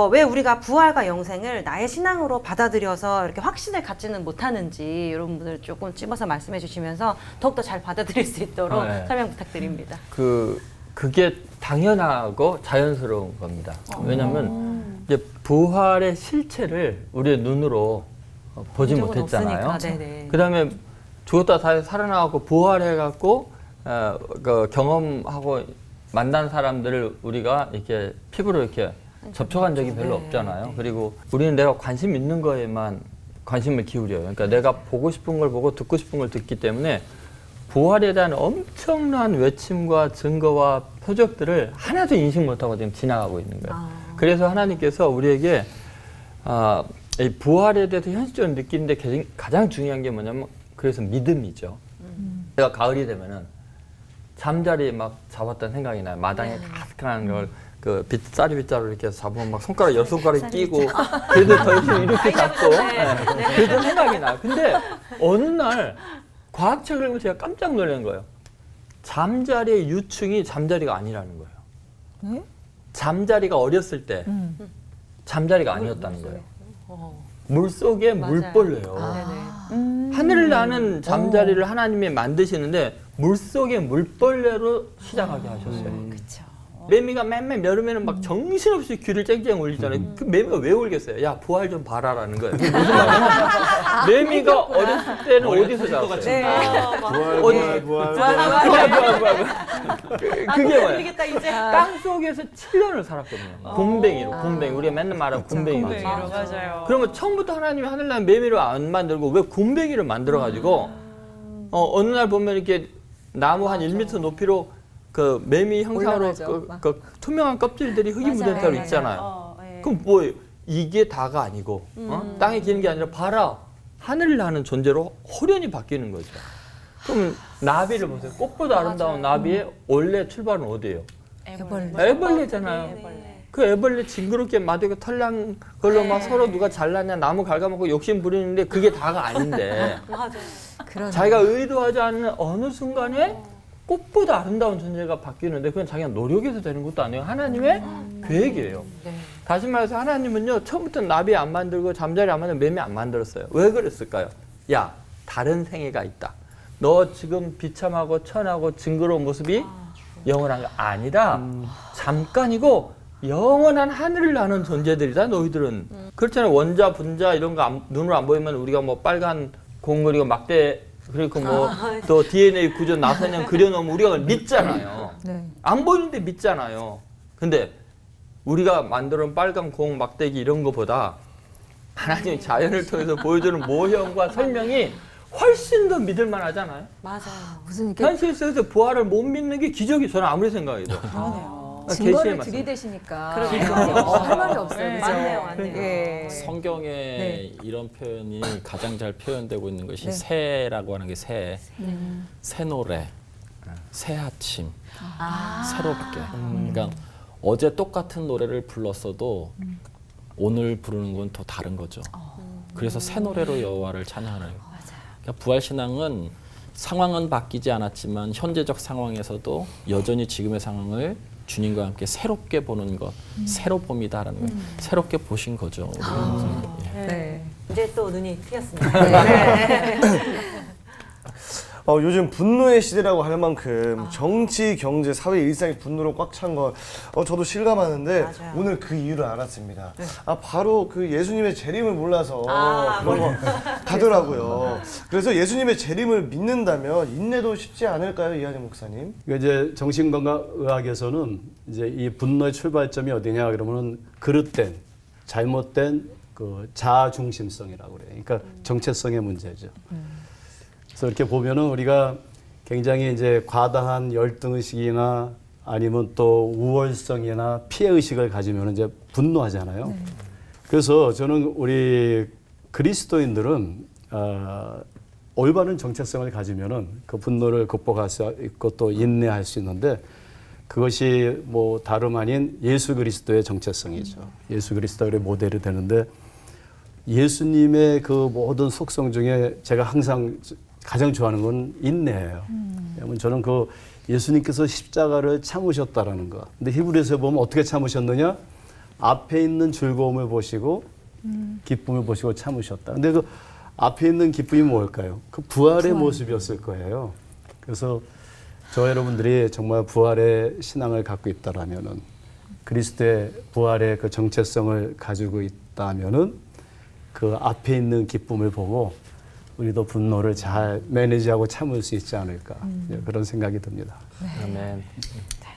왜 우리가 부활과 영생을 나의 신앙으로 받아들여서 이렇게 확신을 갖지는 못하는지 이런 분들 조금 찝어서 말씀해 주시면서 더욱더 잘 받아들일 수 있도록 설명 부탁드립니다. 그게 당연하고 자연스러운 겁니다. 왜냐하면 이제 부활의 실체를 우리의 눈으로 보지 본적은 못했잖아요. 없으니까. 네네. 그다음에 죽었다 다시 살아나고 부활해갖고 그 경험하고 만난 사람들을 우리가 이렇게 피부로 이렇게 접촉한 적이 별로 없잖아요. 그리고 우리는 내가 관심 있는 거에만 관심을 기울여요. 그러니까 내가 보고 싶은 걸 보고 듣고 싶은 걸 듣기 때문에 부활에 대한 엄청난 외침과 증거와 표적들을 하나도 인식 못하고 지금 지나가고 있는 거예요. 그래서 하나님께서 우리에게 이 부활에 대해서 현실적으로 느끼는데 가장 중요한 게 뭐냐면 그래서 믿음이죠. 내가 가을이 되면은 잠자리 막 잡았던 생각이 나요. 마당에 가득한 걸 그 쌀이 빗자루 이렇게 잡으면 막 손가락 10손가락 끼고 그래도 더 열심히 이렇게 잡고 그래도 생각이 나요. 근데 어느 날 과학책을 보면 제가 깜짝 놀란 거예요. 잠자리의 유충이 잠자리가 아니라는 거예요. 잠자리가 어렸을 때 잠자리가 아니었다는 거예요. 물속에 물벌레요. 하늘을 나는 잠자리를 하나님이 만드시는데 물속에 물벌레로 시작하게 하셨어요. 매미가 맨날 여름에는 막 정신없이 귀를 쨍쨍 울리잖아요. 그 매미가 왜 울겠어요? 야 부활 좀 봐라라는 거예요. 그게 무슨 말이냐면 매미가 어렸을 때는 어디서 자랐어요? 부활. 그게 뭐예요? 땅 속에서 7년을 살았거든요. 곰뱅이로. 우리가 맨날 말하는 곰뱅이로. 맞아요. 그러면 처음부터 하나님이 하늘날 매미를 안 만들고 왜 곰뱅이를 만들어가지고 어느 날 보면 이렇게 나무 한 1m 높이로 그 매미 형상으로 올라가죠. 그 투명한 껍질들이 흙이 묻은 대로 있잖아요. 그럼 뭐예요? 이게 다가 아니고 땅에 기는 게 아니라 봐라. 하늘을 나는 존재로 홀연히 바뀌는 거죠. 그럼 나비를 보세요. 꽃보다 아름다운 나비의 원래 출발은 어디예요? 애벌레잖아요. 그 애벌레 징그럽게 마디가 털난 걸로 막 서로 누가 잘났냐 나무 갉아먹고 욕심 부리는데 그게 다가 아닌데 자기가 의도하지 않는 어느 순간에 꽃보다 아름다운 존재가 바뀌는데 그건 자기가 노력해서 되는 것도 아니에요. 하나님의 계획이에요. 다시 말해서 하나님은요 처음부터 나비 안 만들고 잠자리 안 만들고 매미 안 만들었어요. 왜 그랬을까요? 야 다른 생애가 있다. 너 지금 비참하고 천하고 징그러운 모습이 영원한 게 아니라 잠깐이고 영원한 하늘을 나는 존재들이다. 너희들은 그렇잖아요. 원자 분자 이런 거 눈으로 안 보이면 우리가 뭐 빨간 공 그리고 막대 그리고 뭐 또 DNA 구조 나사냥 그려놓으면 우리가 믿잖아요. 안 보이는데 믿잖아요. 근데 우리가 만들어놓은 빨간 공, 막대기 이런 거보다 하나님의 자연을 통해서 보여주는 모형과 설명이 훨씬 더 믿을만 하잖아요. 맞아요. 무슨 이렇게 현실 속에서 부활을 못 믿는 게 기적이 저는 아무리 생각해도. 증거를 말씀. 들이대시니까 그러게요. 할 말이 없어요. 네, 그죠? 맞네요, 맞네요. 예. 성경에 네. 이런 표현이 가장 잘 표현되고 있는 것이 네. 새라고 하는 게 새 노래, 새 아침, 새롭게. 그러니까 어제 똑같은 노래를 불렀어도 오늘 부르는 건 또 다른 거죠. 그래서 새 노래로 여호와를 찬양하는 거예요. 그러니까 부활 신앙은 상황은 바뀌지 않았지만 현재적 상황에서도 여전히 지금의 상황을 주님과 함께 새롭게 보는 것, 새로 봄이다라는 거, 새롭게 보신 거죠. 예. 네. 이제 또 눈이 트였습니다. 네. 요즘 분노의 시대라고 할 만큼 정치, 경제, 사회 일상이 분노로 꽉 찬 걸 저도 실감하는데 맞아요. 오늘 그 이유를 알았습니다. 바로 그 예수님의 재림을 몰라서 그런 거 하더라고요. 그래서 예수님의 재림을 믿는다면 인내도 쉽지 않을까요, 이한희 목사님? 그러니까 이제 정신건강의학에서는 이제 이 분노의 출발점이 어디냐 그러면은 그릇된, 잘못된 그 자아 중심성이라고 그래요. 그러니까 정체성의 문제죠. 그래서 이렇게 보면은 우리가 굉장히 이제 과다한 열등 의식이나 아니면 또 우월성이나 피해 의식을 가지면 이제 분노하잖아요. 그래서 저는 우리 그리스도인들은 올바른 정체성을 가지면은 그 분노를 극복할 수 있고 또 인내할 수 있는데 그것이 뭐 다름 아닌 예수 그리스도의 정체성이죠. 예수 그리스도의 모델이 되는데 예수님의 그 모든 속성 중에 제가 항상 가장 좋아하는 건 인내예요. 왜냐하면 저는 그 예수님께서 십자가를 참으셨다라는 거. 근데 히브리서에 보면 어떻게 참으셨느냐? 앞에 있는 즐거움을 보시고 기쁨을 보시고 참으셨다. 근데 그 앞에 있는 기쁨이 뭘까요? 그 부활의 모습이었을 거예요. 그래서 저 여러분들이 정말 부활의 신앙을 갖고 있다라면은 그리스도의 부활의 그 정체성을 가지고 있다면은 그 앞에 있는 기쁨을 보고 우리도 분노를 잘 매니지하고 참을 수 있지 않을까 그런 생각이 듭니다. 아멘.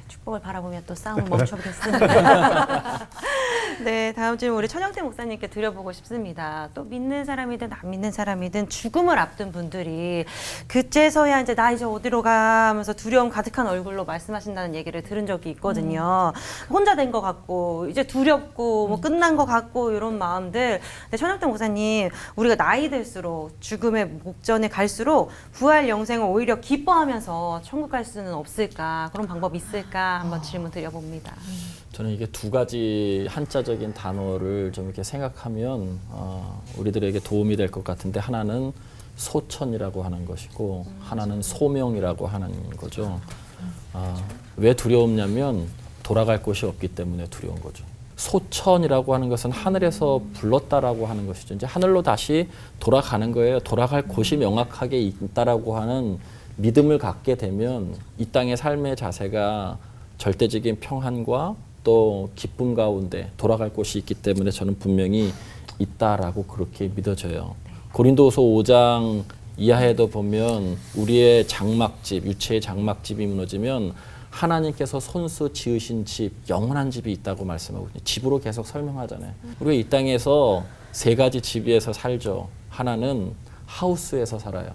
축복을 바라보며 또 싸움을 멈춰보겠습니다. 네, 다음 질문 우리 천영태 목사님께 드려보고 싶습니다. 또 믿는 사람이든 안 믿는 사람이든 죽음을 앞둔 분들이 그제서야 이제 나 이제 어디로 가 하면서 두려움 가득한 얼굴로 말씀하신다는 얘기를 들은 적이 있거든요. 혼자 된 것 같고 이제 두렵고 뭐 끝난 것 같고 이런 마음들. 근데 천영태 목사님, 우리가 나이 들수록 죽음의 목전에 갈수록 부활 영생을 오히려 기뻐하면서 천국 갈 수는 없을까? 그런 방법이 있을까? 한번 질문 드려봅니다. 저는 이게 두 가지 한자적인 단어를 좀 이렇게 생각하면 우리들에게 도움이 될 것 같은데 하나는 소천이라고 하는 것이고 하나는 소명이라고 하는 거죠. 왜 두려웠냐면 돌아갈 곳이 없기 때문에 두려운 거죠. 소천이라고 하는 것은 하늘에서 불렀다라고 하는 것이죠. 이제 하늘로 다시 돌아가는 거예요. 돌아갈 곳이 명확하게 있다라고 하는 믿음을 갖게 되면 이 땅의 삶의 자세가 절대적인 평안과 또 기쁨 가운데 돌아갈 곳이 있기 때문에 저는 분명히 있다라고 그렇게 믿어져요. 고린도서 5장 이하에도 보면 우리의 장막집, 유체의 장막집이 무너지면 하나님께서 손수 지으신 집, 영원한 집이 있다고 말씀하고 있거든요. 집으로 계속 설명하잖아요. 우리가 이 땅에서 세 가지 집 위에서 살죠. 하나는 하우스에서 살아요.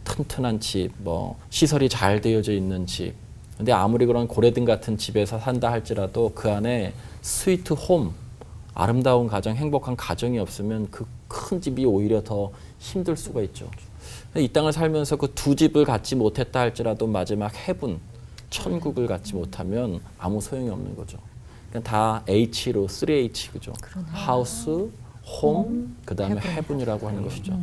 튼튼한 집, 뭐 시설이 잘 되어져 있는 집. 근데 아무리 그런 고래등 같은 집에서 산다 할지라도 그 안에 스위트 홈, 아름다운 가정, 행복한 가정이 없으면 그 큰 집이 오히려 더 힘들 수가 있죠. 이 땅을 살면서 그 두 집을 갖지 못했다 할지라도 마지막 헤븐, 천국을 갖지 못하면 아무 소용이 없는 거죠. 그러니까 다 H로 3H 그죠. 하우스, 홈, 그다음에 헤븐이라고 하는 것이죠.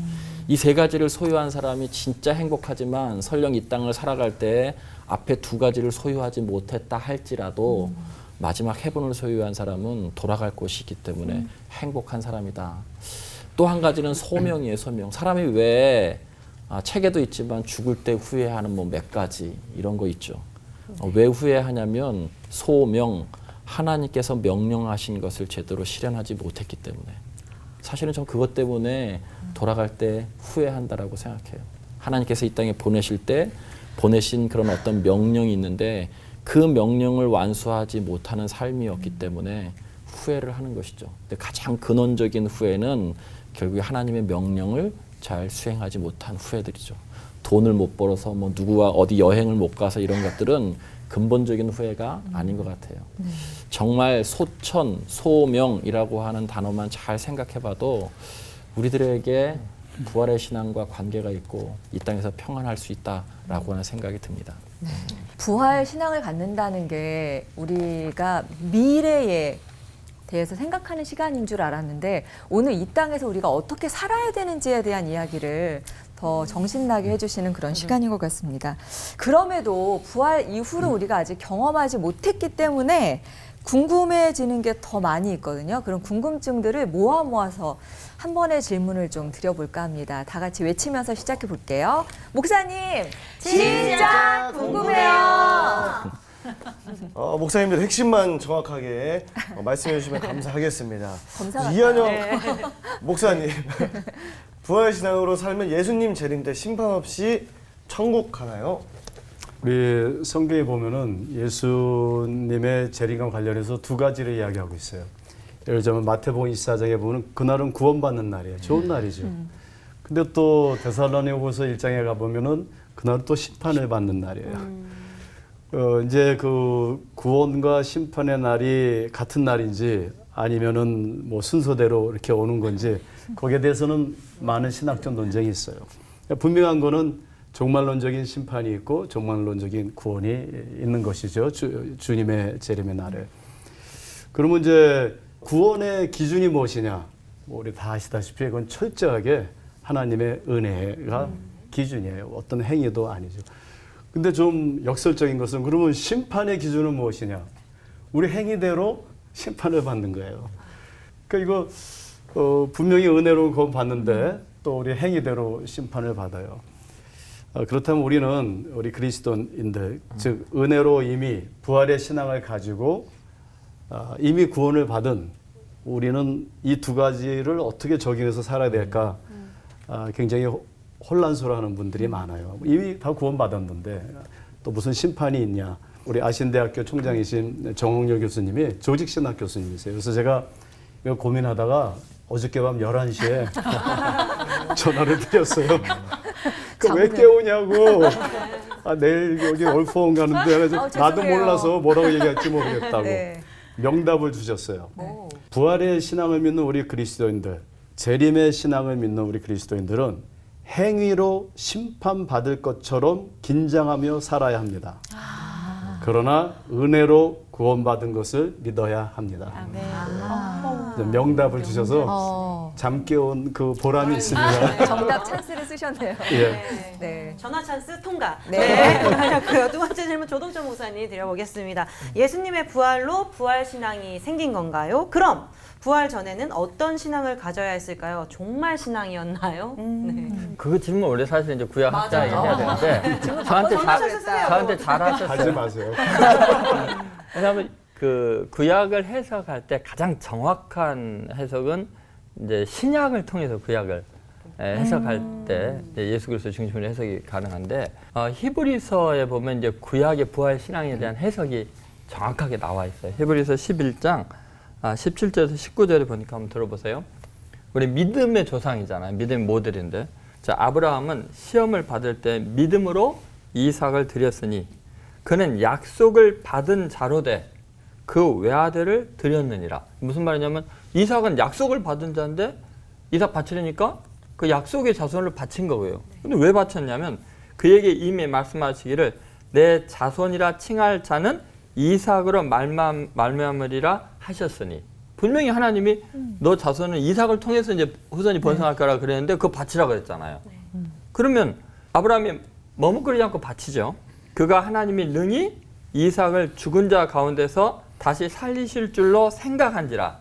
이 세 가지를 소유한 사람이 진짜 행복하지만 설령 이 땅을 살아갈 때 앞에 두 가지를 소유하지 못했다 할지라도 마지막 헤븐을 소유한 사람은 돌아갈 곳이 있기 때문에 행복한 사람이다. 또 한 가지는 소명이에요, 소명. 사람이 왜 책에도 있지만 죽을 때 후회하는 뭐 몇 가지 이런 거 있죠. 왜 후회하냐면 소명, 하나님께서 명령하신 것을 제대로 실현하지 못했기 때문에. 사실은 전 그것 때문에 돌아갈 때 후회한다라고 생각해요. 하나님께서 이 땅에 보내실 때 보내신 그런 어떤 명령이 있는데 그 명령을 완수하지 못하는 삶이었기 때문에 후회를 하는 것이죠. 근데 가장 근원적인 후회는 결국에 하나님의 명령을 잘 수행하지 못한 후회들이죠. 돈을 못 벌어서 뭐 누구와 어디 여행을 못 가서 이런 것들은 근본적인 후회가 아닌 것 같아요. 정말 소천, 소명이라고 하는 단어만 잘 생각해봐도 우리들에게 부활의 신앙과 관계가 있고 이 땅에서 평안할 수 있다라고 하는 생각이 듭니다. 부활 신앙을 갖는다는 게 우리가 미래에 대해서 생각하는 시간인 줄 알았는데 오늘 이 땅에서 우리가 어떻게 살아야 되는지에 대한 이야기를 더 정신나게 해주시는 그런 시간인 것 같습니다. 그럼에도 부활 이후로 우리가 아직 경험하지 못했기 때문에 궁금해지는 게 더 많이 있거든요. 그런 궁금증들을 모아서 한 번의 질문을 좀 드려볼까 합니다. 다 같이 외치면서 시작해 볼게요. 목사님, 진짜 궁금해요. 목사님들 핵심만 정확하게 말씀해 주시면 감사하겠습니다. 검사 이한영 목사님, 부활신앙으로 살면 예수님 재림 때 심판 없이 천국 가나요? 우리 성경에 보면은 예수님의 재림과 관련해서 두 가지를 이야기하고 있어요. 예를 들자면 마태복음 24장에 보면 그날은 구원받는 날이에요. 좋은 날이죠. 근데 또 데살로니가후서 1장에 가보면은 그날은 또 심판을 받는 날이에요. 이제 그 구원과 심판의 날이 같은 날인지 아니면은 뭐 순서대로 이렇게 오는 건지 거기에 대해서는 많은 신학적 논쟁이 있어요. 분명한 거는 종말론적인 심판이 있고 종말론적인 구원이 있는 것이죠. 주님의 재림의 날에. 그러면 이제 구원의 기준이 무엇이냐? 뭐 우리 다 아시다시피 그건 철저하게 하나님의 은혜가 기준이에요. 어떤 행위도 아니죠. 근데 좀 역설적인 것은 그러면 심판의 기준은 무엇이냐? 우리 행위대로 심판을 받는 거예요. 그러니까 이거 분명히 은혜로 구원 받는데 또 우리 행위대로 심판을 받아요. 그렇다면 우리 그리스도인들, 즉 은혜로 이미 부활의 신앙을 가지고 이미 구원을 받은 우리는 이 두 가지를 어떻게 적용해서 살아야 될까 굉장히 혼란스러워하는 분들이 많아요. 이미 다 구원받았는데 또 무슨 심판이 있냐. 우리 아신대학교 총장이신 정홍렬 교수님이 조직신학 교수님이세요. 그래서 제가 이거 고민하다가 어저께 밤 11시에 전화를 드렸어요. 왜 깨우냐고. 내일 여기 올포원 가는데 그래서 나도 몰라서 뭐라고 얘기할지 모르겠다고. 네. 명답을 주셨어요. 네. 부활의 신앙을 믿는 우리 그리스도인들, 재림의 신앙을 믿는 우리 그리스도인들은 행위로 심판받을 것처럼 긴장하며 살아야 합니다. 그러나 은혜로 구원받은 것을 믿어야 합니다. 명답을 주셔서 잠 깨운 그 보람이 있습니다. 정답 찬스를 쓰셨네요. 예. 네. 전화 찬스 통과. 네. 두 번째 질문 조동철 목사님 드려보겠습니다. 예수님의 부활로 부활 신앙이 생긴 건가요? 그럼 부활 전에는 어떤 신앙을 가져야 했을까요? 종말 신앙이었나요? 네. 그 질문 원래 사실 이제 구약 학자가 해야 되는데 저한테 잘하셨어요. 하지 마세요. 왜냐하면 그 구약을 해석할 때 가장 정확한 해석은 이제 신약을 통해서 구약을 해석할 때 예수 그리스도 중심으로 해석이 가능한데 히브리서에 보면 이제 구약의 부활 신앙에 대한 해석이 정확하게 나와 있어요. 히브리서 11장 17절에서 19절에 보니까 한번 들어보세요. 우리 믿음의 조상이잖아요. 믿음의 모델인데 자, 아브라함은 시험을 받을 때 믿음으로 이삭을 드렸으니 그는 약속을 받은 자로 돼 그 외아들을 드렸느니라. 무슨 말이냐면 이삭은 약속을 받은 자인데 이삭 바치려니까 그 약속의 자손을 바친 거고요. 근데 왜 바쳤냐면 그에게 이미 말씀하시기를 내 자손이라 칭할 자는 이삭으로 말미암으리라 하셨으니 분명히 하나님이 너 자손은 이삭을 통해서 이제 후손이 번성할 거라 그랬는데 그거 바치라 그랬잖아요. 그러면 아브라함이 머뭇거리지 않고 바치죠. 그가 하나님이 능히 이삭을 죽은 자 가운데서 다시 살리실 줄로 생각한지라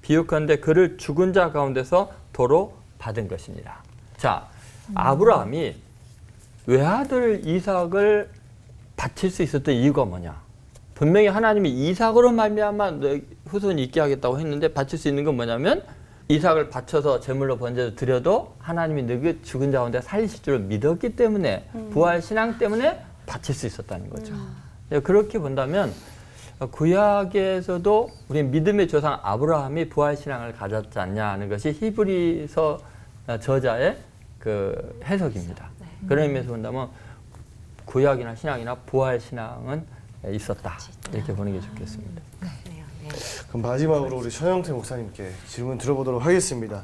비유컨대 그를 죽은 자 가운데서 도로 받은 것이니라. 자, 아브라함이 외아들 이삭을 바칠 수 있었던 이유가 뭐냐? 분명히 하나님이 이삭으로 말미암아 후손이 있게 하겠다고 했는데 바칠 수 있는 건 뭐냐면 이삭을 바쳐서 제물로 번제로 드려도 하나님이 그 죽은 자 가운데 살리실 줄을 믿었기 때문에 부활 신앙 때문에 바칠 수 있었다는 거죠. 그렇게 본다면 구약에서도 우리 믿음의 조상 아브라함이 부활 신앙을 가졌지 않냐 하는 것이 히브리서 저자의 그 해석입니다. 그런 의미에서 본다면 구약이나 신앙이나 부활 신앙은 있었다 이렇게 보는 게 좋겠습니다. 그럼 마지막으로 우리 서영태 목사님께 질문 드려보도록 하겠습니다.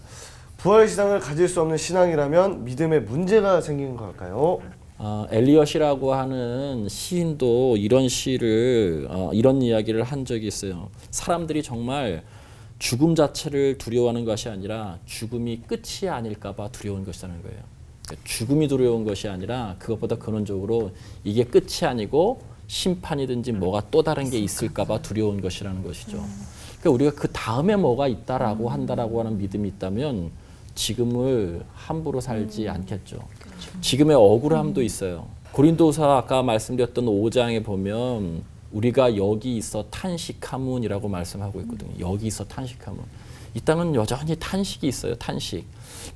부활 신앙을 가질 수 없는 신앙이라면 믿음에 문제가 생기는 걸까요? 엘리엇이라고 하는 시인도 이런 시를 이런 이야기를 한 적이 있어요. 사람들이 정말 죽음 자체를 두려워하는 것이 아니라 죽음이 끝이 아닐까 봐 두려운 것이라는 거예요. 그러니까 죽음이 두려운 것이 아니라 그것보다 근원적으로 이게 끝이 아니고 심판이든지 뭐가 또 다른 게 있을까 봐 두려운 것이라는 것이죠. 그러니까 우리가 그 다음에 뭐가 있다라고 한다라고 하는 믿음이 있다면 지금을 함부로 살지 않겠죠. 지금의 억울함도 있어요. 고린도서 아까 말씀드렸던 5장에 보면 우리가 여기 있어 탄식하문이라고 말씀하고 있거든요. 여기 있어 탄식하문. 이 땅은 여전히 탄식이 있어요. 탄식.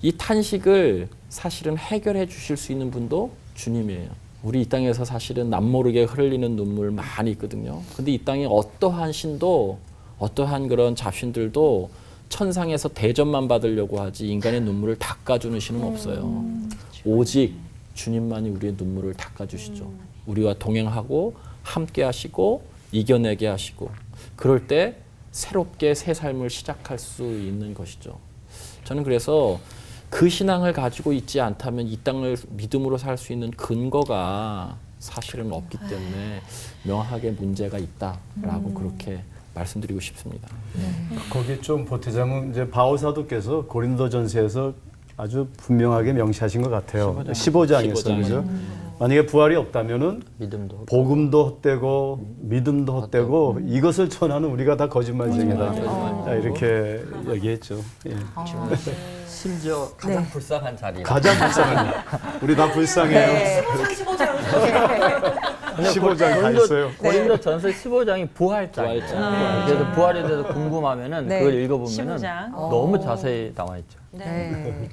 이 탄식을 사실은 해결해 주실 수 있는 분도 주님이에요. 우리 이 땅에서 사실은 남모르게 흘리는 눈물 많이 있거든요. 근데 이 땅에 어떠한 신도 어떠한 그런 잡신들도 천상에서 대접만 받으려고 하지 인간의 눈물을 닦아주는 신은 없어요. 오직 주님만이 우리의 눈물을 닦아주시죠. 우리와 동행하고 함께 하시고 이겨내게 하시고 그럴 때 새롭게 새 삶을 시작할 수 있는 것이죠. 저는 그래서 그 신앙을 가지고 있지 않다면 이 땅을 믿음으로 살 수 있는 근거가 사실은 없기 때문에 명확하게 문제가 있다라고 그렇게 말씀드리고 싶습니다. 거기 좀 보태자면 이제 바오 사도께서 고린도전서에서 아주 분명하게 명시하신 것 같아요. 15장에서 그죠? 만약에 부활이 없다면은 믿음도 복음도 헛되고 믿음도 헛되고 이것을 전하는 우리가 다 거짓말쟁이다. 이렇게 얘기했죠. 예. 심지어 가장 불쌍한 자리. 가장 불쌍한 우리 다 불쌍해요. 15장 다 있어요. 고린도 전서 15장이 부활장이에요. 부활장. 그래서 부활에 대해서 궁금하면은 네. 그걸 읽어보면은 15장. 너무 자세히 나와 있죠. 네.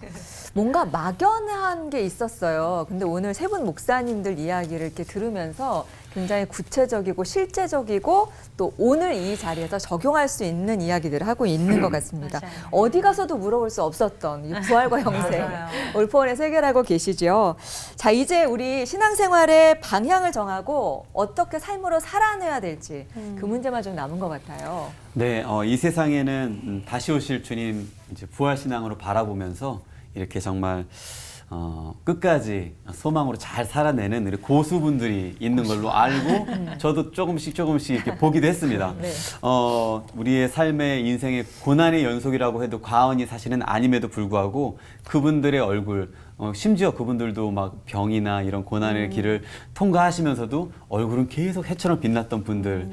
뭔가 막연한 게 있었어요. 근데 오늘 세 분 목사님들 이야기를 이렇게 들으면서 굉장히 구체적이고 실제적이고 또 오늘 이 자리에서 적용할 수 있는 이야기들을 하고 있는 것 같습니다. 맞아요. 어디 가서도 물어볼 수 없었던 이 부활과 영생 올포원의 세계라고 계시죠. 자, 이제 우리 신앙생활의 방향을 정하고 어떻게 삶으로 살아내야 될지 그 문제만 좀 남은 것 같아요. 네, 이 세상에는 다시 오실 주님 이제 부활 신앙으로 바라보면서 이렇게 정말 끝까지 소망으로 잘 살아내는 우리 고수분들이 있는 걸로 알고 저도 조금씩 이렇게 보기도 했습니다. 네. 우리의 삶의 인생의 고난의 연속이라고 해도 과언이 사실은 아님에도 불구하고 그분들의 얼굴 심지어 그분들도 막 병이나 이런 고난의 길을 통과하시면서도 얼굴은 계속 해처럼 빛났던 분들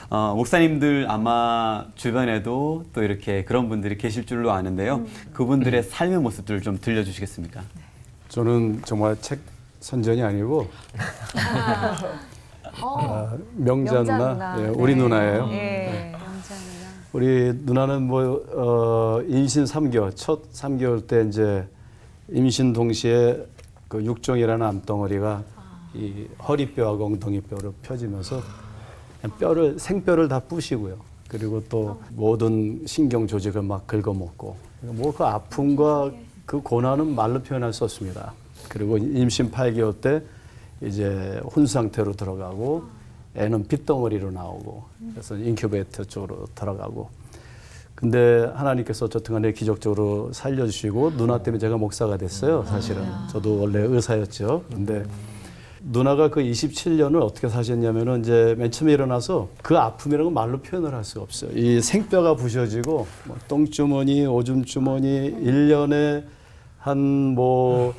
목사님들 아마 주변에도 또 이렇게 그런 분들이 계실 줄로 아는데요. 그분들의 삶의 모습들을 좀 들려주시겠습니까? 저는 정말 책 선전이 아니고 명자 누나, 예, 우리 누나예요. 네. 우리 누나는 뭐 임신 3개월, 첫 3개월 때 이제 임신 동시에 그 육종이라는 암덩어리가 이 허리뼈하고 엉덩이뼈로 펴지면서 뼈를 생뼈를 다 부시고요. 그리고 또 모든 신경 조직을 막 긁어먹고 뭐 그 아픔과 그 고난은 말로 표현할 수 없습니다. 그리고 임신 8개월 때 이제 혼 상태로 들어가고 애는 핏덩어리로 나오고 그래서 인큐베이터 쪽으로 들어가고 근데 하나님께서 어쨌든간에 기적적으로 살려주시고 누나 때문에 제가 목사가 됐어요. 사실은 저도 원래 의사였죠. 근데 누나가 그 27년을 어떻게 사셨냐면은 이제 맨 처음에 일어나서 그 아픔이라는 건 말로 표현을 할 수가 없어요. 이 생뼈가 부셔지고 뭐 똥주머니, 오줌주머니 1년에 한 뭐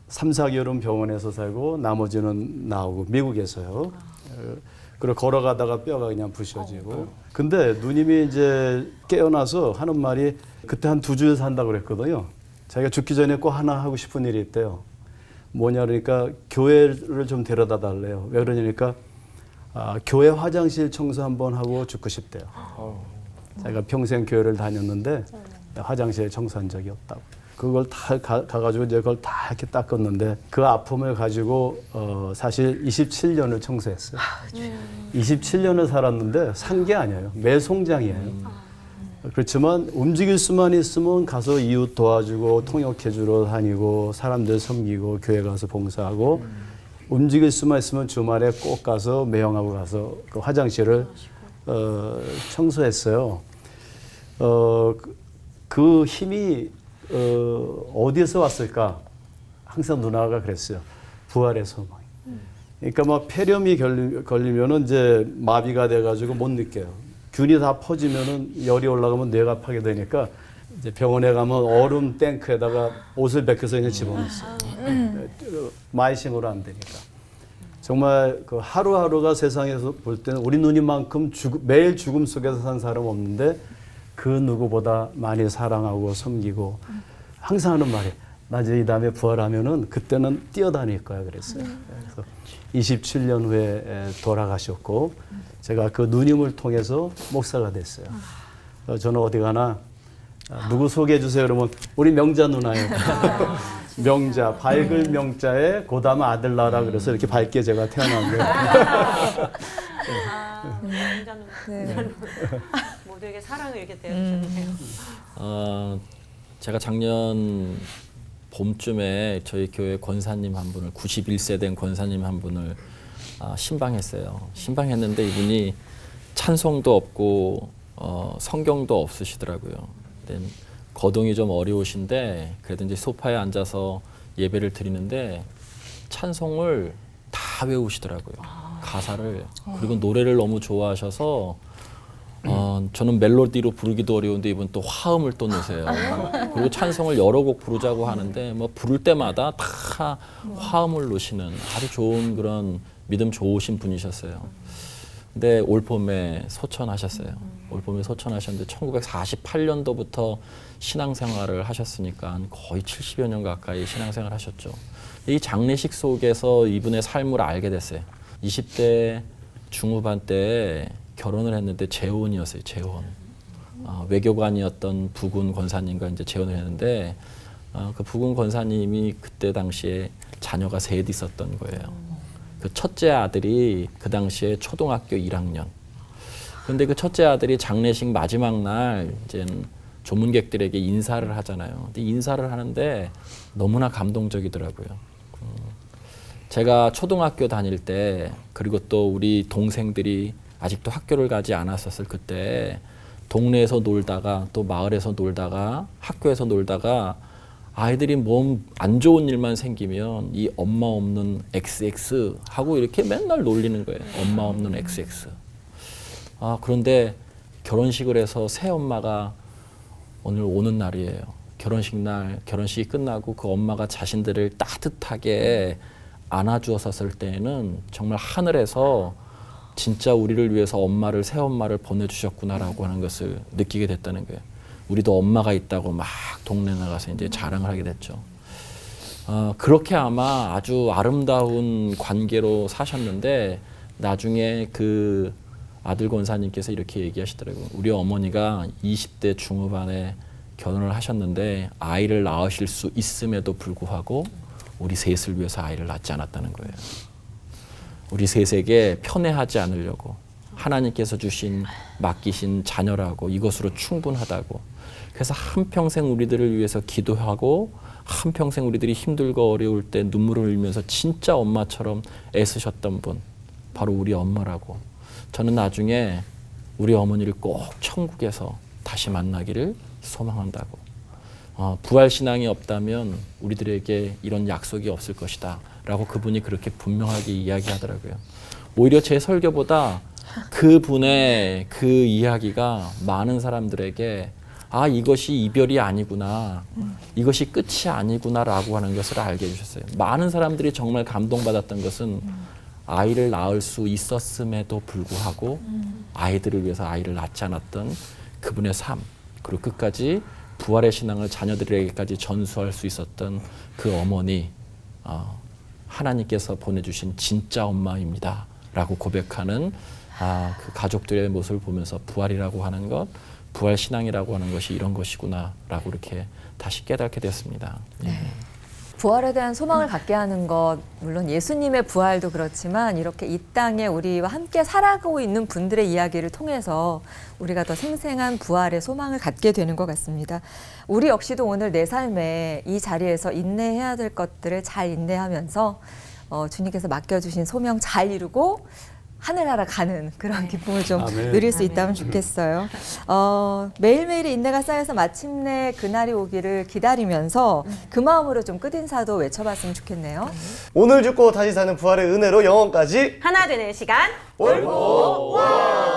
3, 4개월은 병원에서 살고 나머지는 나오고 미국에서요. 그리고 걸어가다가 뼈가 그냥 부셔지고. 근데 누님이 이제 깨어나서 하는 말이 그때 한 2주에 산다고 그랬거든요. 자기가 죽기 전에 꼭 하나 하고 싶은 일이 있대요. 뭐냐 그러니까 교회를 좀 데려다 달래요. 왜 그러냐니까 교회 화장실 청소 한번 하고 죽고 싶대요. 자기가 평생 교회를 다녔는데 화장실 청소한 적이 없다고. 그걸 다 가가지고 이제 그걸 다 이렇게 닦았는데 그 아픔을 가지고 사실 27년을 청소했어요. 27년을 살았는데 산 게 아니에요. 매송장이에요. 그렇지만 움직일 수만 있으면 가서 이웃 도와주고 통역해주러 다니고 사람들 섬기고 교회 가서 봉사하고 움직일 수만 있으면 주말에 꼭 가서 매형하고 가서 그 화장실을 청소했어요. 그 힘이 어디에서 왔을까? 항상 누나가 그랬어요. 부활의 소망. 그러니까 막 폐렴이 걸리면은 이제 마비가 돼가지고 못 느껴요. 균이 다 퍼지면은 열이 올라가면 뇌가 파게 되니까 이제 병원에 가면 얼음 탱크에다가 옷을 벗겨서 그냥 집어넣었어요. 마이싱으로 안 되니까. 정말 그 하루하루가 세상에서 볼 때는 우리 누님만큼 매일 죽음 속에서 산 사람 없는데 그 누구보다 많이 사랑하고 섬기고 항상 하는 말이 나 이제 이 다음에 부활하면은 그때는 뛰어다닐 거야 그랬어요. 그래서 27년 후에 돌아가셨고 제가 그 누님을 통해서 목사가 됐어요. 저는 어디 가나 누구 소개해 주세요 그러면 우리 명자 누나예요. 명자, 밝을 명자에 고담 아들 낳아라 그래서 이렇게 밝게 제가 태어났는데 모두에게 사랑을 이렇게 대해주셨네요. 제가 작년 봄쯤에 저희 교회 권사님 한 분을 91세 된 권사님 한 분을 신방했어요. 신방했는데 이분이 찬송도 없고 성경도 없으시더라고요. 근데 거동이 좀 어려우신데 그래도 이제 소파에 앉아서 예배를 드리는데 찬송을 다 외우시더라고요. 가사를. 그리고 노래를 너무 좋아하셔서 저는 멜로디로 부르기도 어려운데 이분 또 화음을 또 넣으세요. 그리고 찬송을 여러 곡 부르자고 하는데 뭐 부를 때마다 다 화음을 넣으시는 아주 좋은 그런 믿음 좋으신 분이셨어요. 근데 올 봄에 소천하셨어요. 올 봄에 소천하셨는데 1948년도부터 신앙생활을 하셨으니까 거의 70여 년 가까이 신앙생활을 하셨죠. 이 장례식 속에서 이분의 삶을 알게 됐어요. 20대 중후반 때 결혼을 했는데 재혼이었어요. 재혼. 외교관이었던 부군 권사님과 이제 재혼을 했는데 그 부군 권사님이 그때 당시에 자녀가 셋 있었던 거예요. 그 첫째 아들이 그 당시에 초등학교 1학년. 근데 그 첫째 아들이 장례식 마지막 날 이제 조문객들에게 인사를 하잖아요. 근데 인사를 하는데 너무나 감동적이더라고요. 제가 초등학교 다닐 때 그리고 또 우리 동생들이 아직도 학교를 가지 않았었을 그때 동네에서 놀다가 또 마을에서 놀다가 학교에서 놀다가 아이들이 몸 안 좋은 일만 생기면 이 엄마 없는 XX 하고 이렇게 맨날 놀리는 거예요. 엄마 없는 XX. 그런데 결혼식을 해서 새 엄마가 오늘 오는 날이에요. 결혼식 날, 결혼식이 끝나고 그 엄마가 자신들을 따뜻하게 안아주었을 때에는 정말 하늘에서 진짜 우리를 위해서 엄마를, 새 엄마를 보내주셨구나라고 하는 것을 느끼게 됐다는 거예요. 우리도 엄마가 있다고 막 동네 나가서 이제 자랑을 하게 됐죠. 그렇게 아마 아주 아름다운 관계로 사셨는데 나중에 그 아들 권사님께서 이렇게 얘기하시더라고요. 우리 어머니가 20대 중후반에 결혼을 하셨는데 아이를 낳으실 수 있음에도 불구하고 우리 셋을 위해서 아이를 낳지 않았다는 거예요. 우리 셋에게 편애하지 않으려고 하나님께서 주신 맡기신 자녀라고 이것으로 충분하다고 그래서 한평생 우리들을 위해서 기도하고 한평생 우리들이 힘들고 어려울 때 눈물을 흘리면서 진짜 엄마처럼 애쓰셨던 분 바로 우리 엄마라고 저는 나중에 우리 어머니를 꼭 천국에서 다시 만나기를 소망한다고 부활신앙이 없다면 우리들에게 이런 약속이 없을 것이다 라고 그분이 그렇게 분명하게 이야기하더라고요. 오히려 제 설교보다 그분의 그 이야기가 많은 사람들에게 이것이 이별이 아니구나 이것이 끝이 아니구나 라고 하는 것을 알게 해주셨어요. 많은 사람들이 정말 감동받았던 것은 아이를 낳을 수 있었음에도 불구하고 아이들을 위해서 아이를 낳지 않았던 그분의 삶 그리고 끝까지 부활의 신앙을 자녀들에게까지 전수할 수 있었던 그 어머니 하나님께서 보내주신 진짜 엄마입니다 라고 고백하는 그 가족들의 모습을 보면서 부활이라고 하는 것 부활 신앙이라고 하는 것이 이런 것이구나라고 이렇게 다시 깨닫게 되었습니다. 부활에 대한 소망을 갖게 하는 것, 물론 예수님의 부활도 그렇지만 이렇게 이 땅에 우리와 함께 살아가고 있는 분들의 이야기를 통해서 우리가 더 생생한 부활의 소망을 갖게 되는 것 같습니다. 우리 역시도 오늘 내 삶에 이 자리에서 인내해야 될 것들을 잘 인내하면서 주님께서 맡겨주신 소명 잘 이루고 하늘나라 가는 그런 기쁨을 좀 아멘. 누릴 수 있다면 좋겠어요. 매일매일의 인내가 쌓여서 마침내 그날이 오기를 기다리면서 그 마음으로 좀 끝인사도 외쳐봤으면 좋겠네요. 오늘 죽고 다시 사는 부활의 은혜로 영원까지 하나 되는 시간 올고 와.